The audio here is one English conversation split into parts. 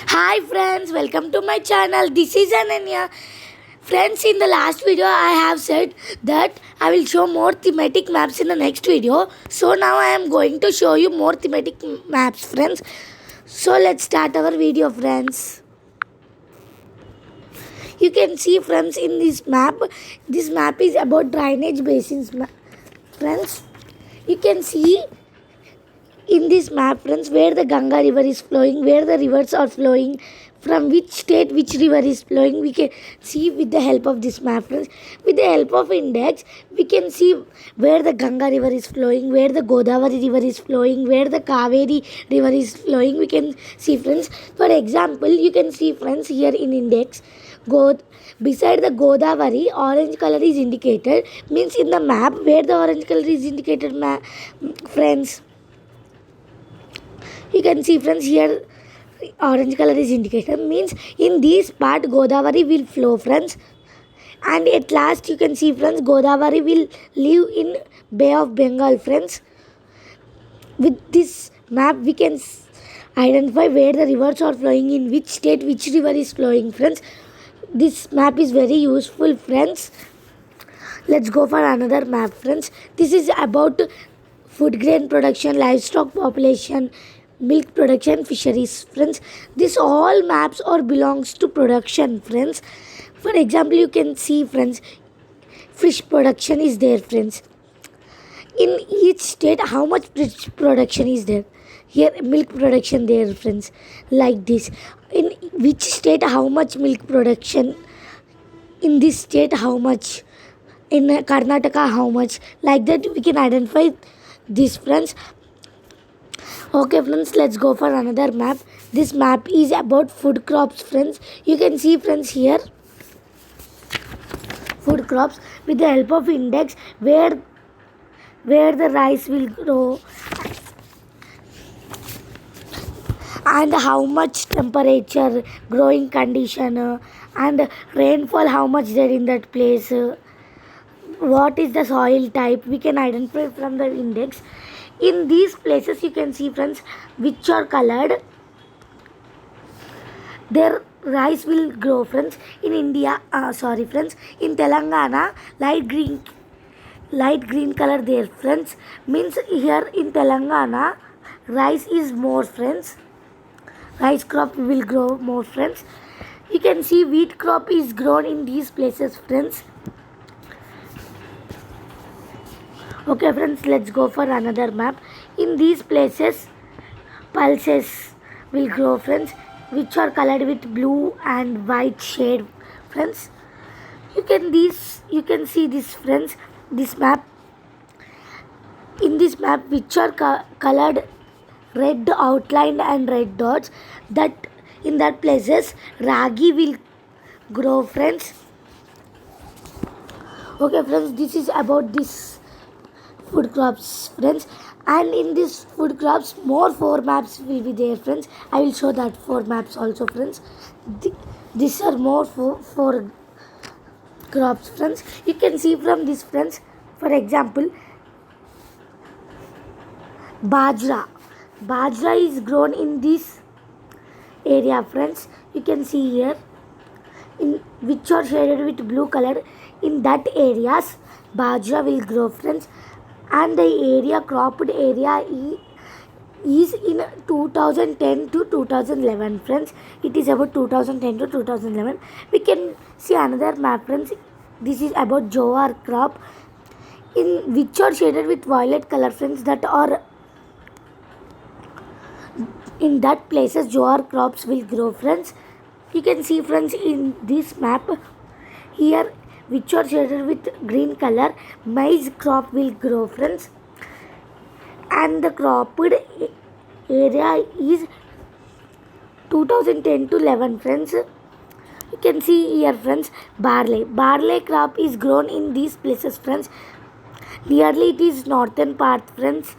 Hi friends, welcome to my channel. This is Ananya. Friends, in the last video I have said that I will show more thematic maps in the next video. So now I am going to show you more thematic maps, friends. So let's start our video, friends. You can see, friends, in this map. This map is about drainage basins, friends. You can see in this map, friends, where the Ganga river is flowing, where the rivers are flowing, from which state which river is flowing, we can see with the help of this map, friends. With the help of index, we can see where the Ganga river is flowing, where the Godavari river is flowing, where the Kaveri river is flowing. We can see, friends. For example, you can see, friends, here in index, beside the Godavari, orange color is indicated. Means in the map where the orange color is indicated, friends. You can see, friends, here orange color is indicated, means in this part Godavari will flow, friends. And at last you can see, friends, Godavari will live in Bay of Bengal, friends. With this map we can identify where the rivers are flowing, in which state which river is flowing, friends. This map is very useful, friends. Let's go for another map, friends. This is about food grain production, livestock population, milk production, fisheries, friends. This all maps or belongs to production, friends. For example, you can see, friends, fish production is there, friends. In each state, how much fish production is there? Here, milk production there, friends. Like this. In which state, how much milk production? In this state, how much? In Karnataka, how much? Like that, we can identify this, friends. Okay, friends, let's go for another map. This map is about food crops, friends. You can see, friends, here food crops with the help of index where the rice will grow and how much temperature, growing condition, and rainfall, how much there in that place. What is the soil type, we can identify from the index. In these places you can see, friends, which are colored, their rice will grow, friends. In India, sorry, friends, in Telangana, light green color there, friends. Means here in Telangana rice is more, friends. Rice crop will grow more, friends. You can see wheat crop is grown in these places, friends. Okay, friends, let's go for another map. In these places, pulses will grow, friends, which are colored with blue and white shade, friends. You can see this, friends. This map. In this map, which are colored red outlined and red dots, that in that places ragi will grow, friends. Okay, friends, this is about this food crops, friends. And in this food crops, more 4 maps will be there, friends. I will show that 4 maps also, friends. These are more four crops, friends. You can see from this, friends. For example, bajra is grown in this area, friends. You can see here, in which are shaded with blue color. In that areas bajra will grow, friends. And the area, cropped area, is in 2010 to 2011, friends. It is about 2010 to 2011. We can see another map, friends. This is about jowar crop, in which are shaded with violet color, friends. That are in that places jowar crops will grow, friends. You can see, friends, in this map here, which are shaded with green color, maize crop will grow, friends. And the cropped area is 2010 to 11, friends. You can see here, friends, barley crop is grown in these places, friends. Nearly it is northern part, friends.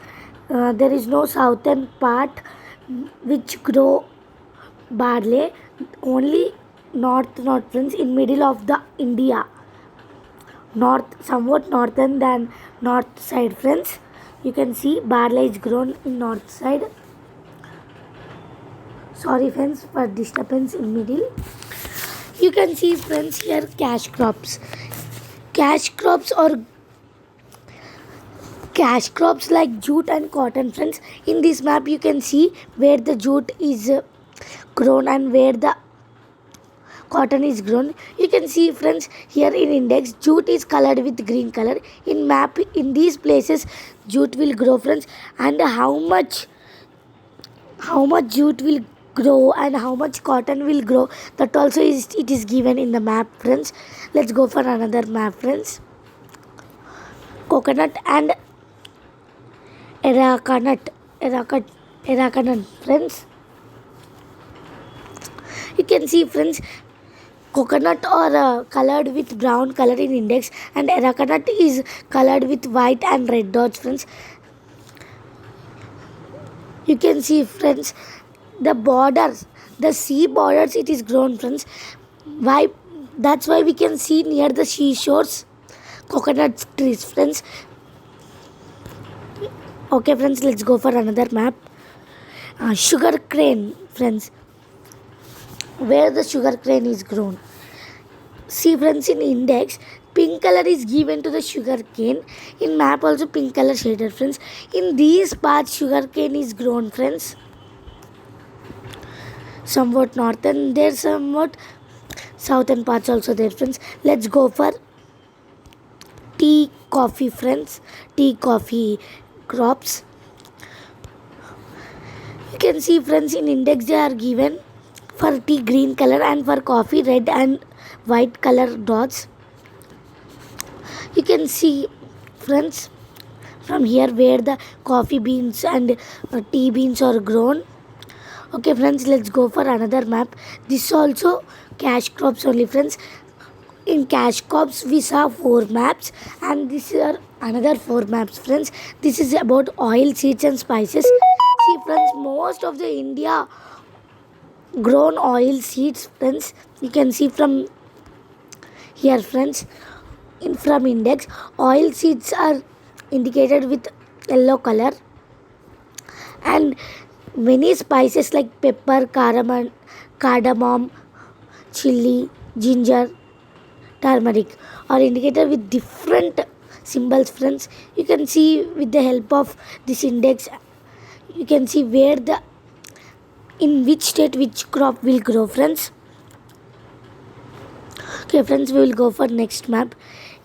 There is no southern part which grow barley, only north, friends, in middle of the India, somewhat northern than north side, friends. You can see barley is grown in north side. Sorry friends for disturbance in middle. You can see friends here cash crops. Cash crops or cash crops like jute and cotton friends. In this map you can see where the jute is grown and where the cotton is grown. You can see friends here in index jute is colored with green color. In map in these places jute will grow friends, and how much jute will grow and how much cotton will grow, that also is it is given in the map friends. Let's go for another map friends. Coconut and Erakanut, Erakat, Erakanut friends. You can see friends coconut are colored with brown color in index, and Erakanut is colored with white and red dots friends. You can see friends the borders, the sea borders it is grown friends. Why? That's why we can see near the seashores coconut trees friends. Okay friends, let's go for another map. Sugar cane friends, where the sugar cane is grown. See friends, in index pink color is given to the sugar cane. In map also pink color shaded friends. In these parts sugar cane is grown friends. Somewhat northern there, somewhat southern parts also there friends. Let's go for tea coffee friends. Tea coffee crops. You can see friends in index they are given for tea green color and for coffee red and white color dots. You can see friends from here where the coffee beans and tea beans are grown. Okay friends, let's go for another map. This also cash crops only friends. In cash crops we saw 4 maps, and this are another 4 maps friends. This is about oil seeds and spices. See friends, most of the India grown oil seeds friends. You can see from here friends. In from index oil seeds are indicated with yellow color, and many spices like pepper, cardamom, chili, ginger, turmeric are indicated with different symbols friends. You can see with the help of this index you can see where the in which state which crop will grow friends. Okay friends, we will go for next map.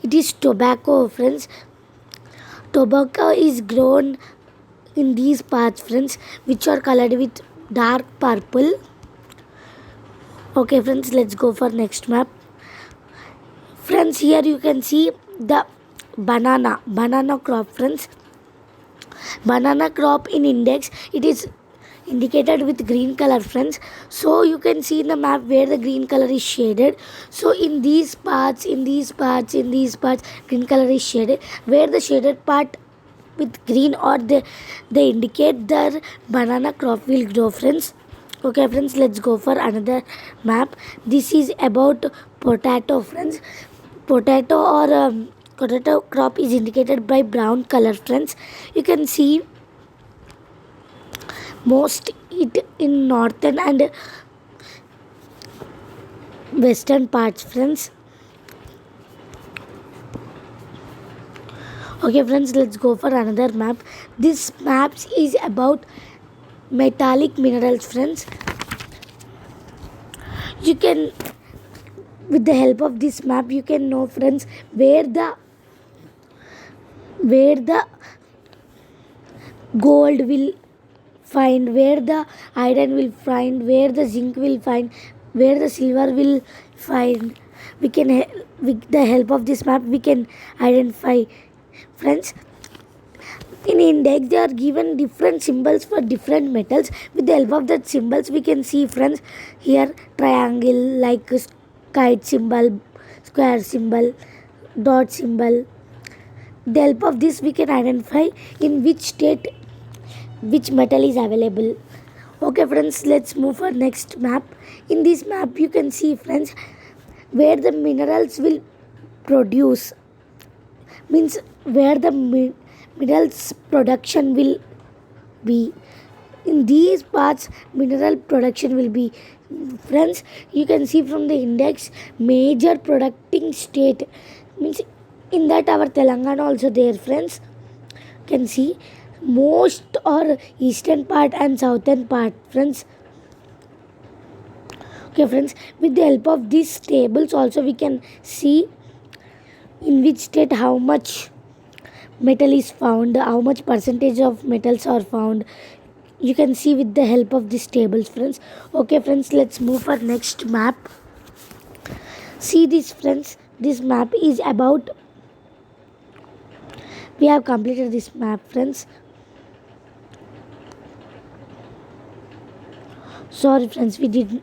It is tobacco friends. Tobacco is grown in these parts friends, which are colored with dark purple. Okay friends, let's go for next map. Friends, here you can see the banana crop friends. Banana crop in index it is indicated with green color friends. So you can see in the map where the green color is shaded. So in these parts green color is shaded. Where the shaded part with green or they indicate the banana crop will grow friends. Okay friends, let's go for another map. This is about potato friends. Potato or potato crop is indicated by brown color friends. You can see most it in northern and western parts friends. Okay friends, let's go for another map. This maps is about metallic minerals friends. You can with the help of this map you can know friends where the gold will find, where the iron will find, where the zinc will find, where the silver will find. We can with the help of this map we can identify friends. In index they are given different symbols for different metals. With the help of that symbols we can see friends here triangle like kite symbol, square symbol, dot symbol. With the help of this we can identify in which state which metal is available. Okay friends, let's move for next map. In this map you can see friends where the minerals will produce, means where the minerals production will be. In these parts mineral production will be. Friends, you can see from the index major producing state means in that our Telangana also there. Friends, can see most or eastern part and southern part. Friends, okay friends, with the help of these tables also we can see in which state how much metal is found, how much percentage of metals are found. You can see with the help of these tables. Friends, okay friends, let's move for next map. See this friends, this map is about, we have completed this map. Friends, sorry friends, we didn't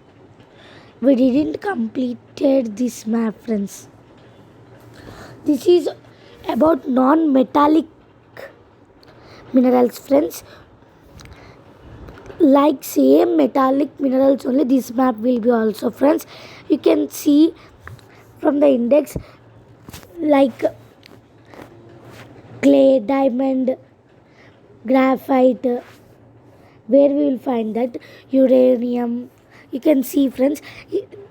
completed this map. Friends, this is about non-metallic minerals. Friends, like same metallic minerals only this map will be also. Friends, you can see from the index like clay, diamond, graphite, where we will find that uranium. You can see friends,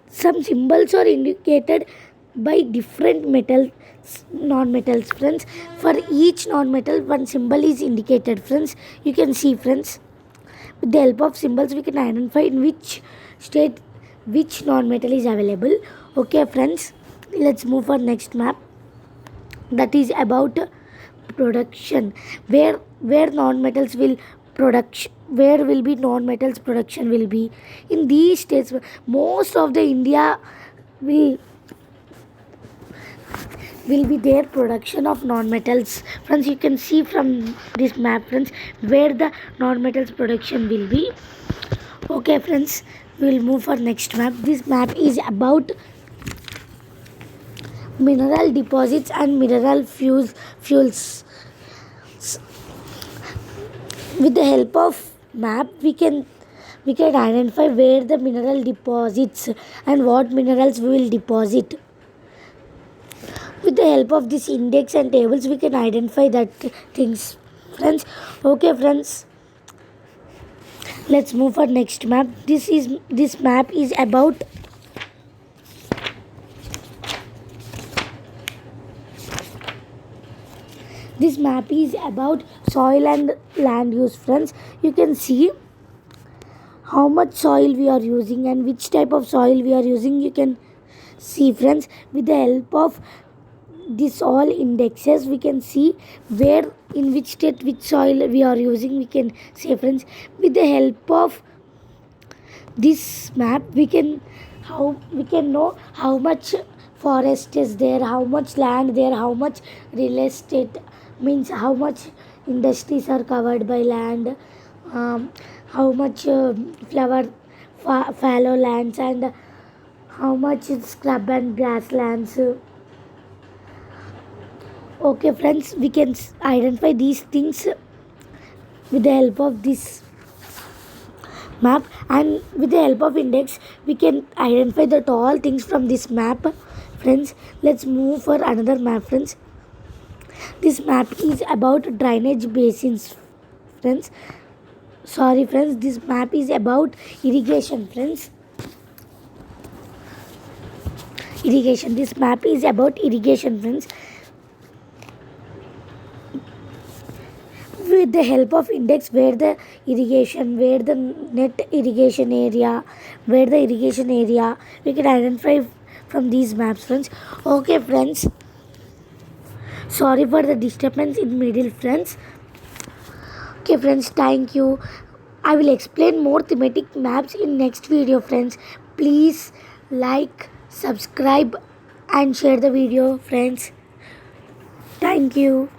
some symbols are indicated by different metals, non-metals. Friends, for each non-metal one symbol is indicated. Friends, you can see friends, with the help of symbols we can identify in which state which non-metal is available. Okay friends, let's move for next map. That is about production, where non-metals will production, where will be non-metals production will be in these states. Most of the India will be their production of non-metals. Friends, you can see from this map friends where the non-metals production will be. Okay friends, we will move for next map. This map is about mineral deposits and mineral fuels. With the help of map we can identify where the mineral deposits and what minerals we will deposit. With the help of this index and tables we can identify that things. Friends, okay friends, let's move for next map. This map is about soil and land use. Friends, you can see how much soil we are using and which type of soil we are using. You can see friends, with the help of this all indexes we can see where in which state which soil we are using. We can say friends, with the help of this map we can know how much forest is there, how much land there, how much real estate means how much industries are covered by land, how much fallow lands and how much is scrub and grasslands. Okay friends, we can identify these things with the help of this map, and with the help of index we can identify that all things from this map. Friends, let's move for another map. Friends, this map is about drainage basins. Friends, sorry friends, this map is about irrigation. Friends, irrigation, this map is about irrigation. Friends, with the help of index where the irrigation, where the net irrigation area, where the irrigation area we can identify from these maps. Friends, okay friends, sorry for the disturbance in middle. Friends, okay friends, thank you. I will explain more thematic maps in next video. Friends, please like, subscribe and share the video. Friends, thank you.